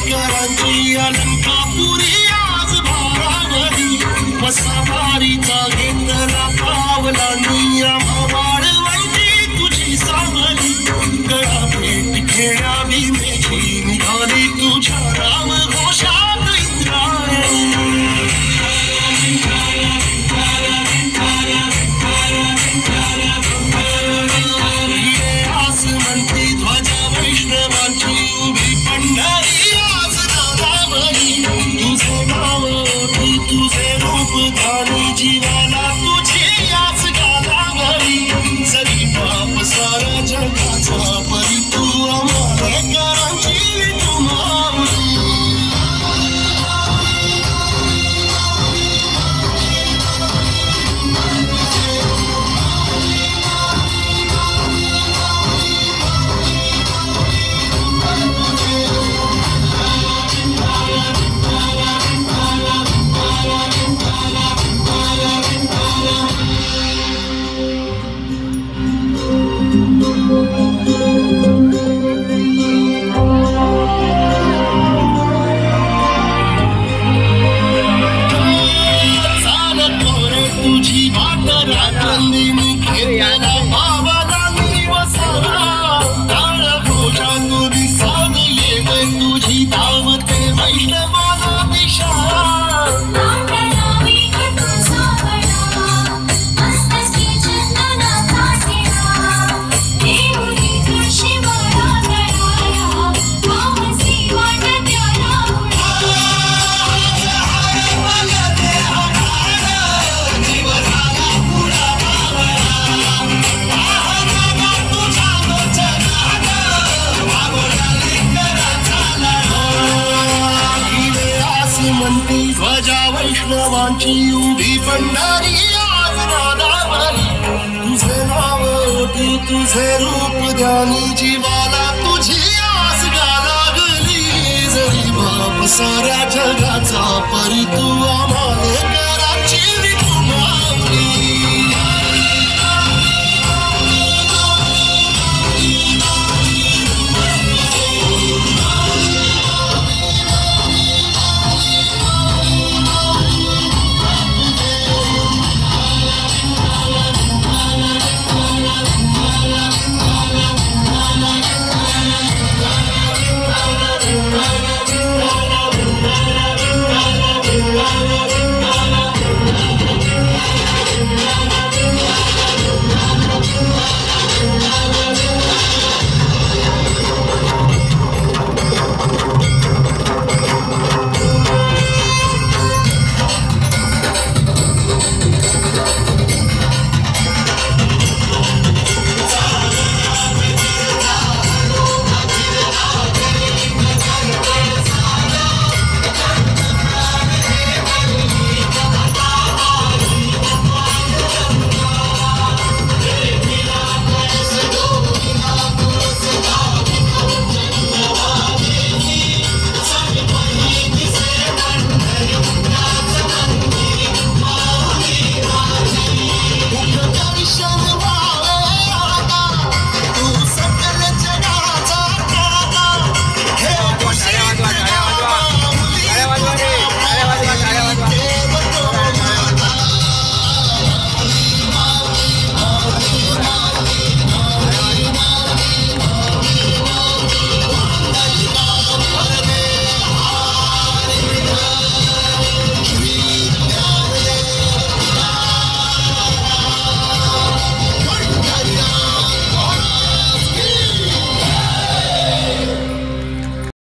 करांची अलंकापुरी आज भारावरी वसावारीचा घेतला पावला नियम वाढवंती तुझी सावली गळा भेट खेळावी मेची निघाली तुझ्या राम घोषात इंद्रायणी आस म्हणती ध्वजा वैष्णवांची उभी पंढरी आज दादावरी तुझे नाव ओटी तुझे रूप धानी जीवाला तुझी आज गालावरी जरी बाप सारा जगाचा परी तू आम्हालेकरांची तू माऊली तुझी वाट रात्रंदिनी घेतला भावनांनी वसावा काळ घोषा तुझी साध ये तुझी धावते वैष्णवाला दिशा म्हणती ध्वजा वैष्णवांची उभी पंढरी आज दादावरी तुझे नाव ओटी तुझे रूप ध्यानी जीवाला तुझी आस लागली जरी बाप साऱ्या जगाचा परी तू आम्हाला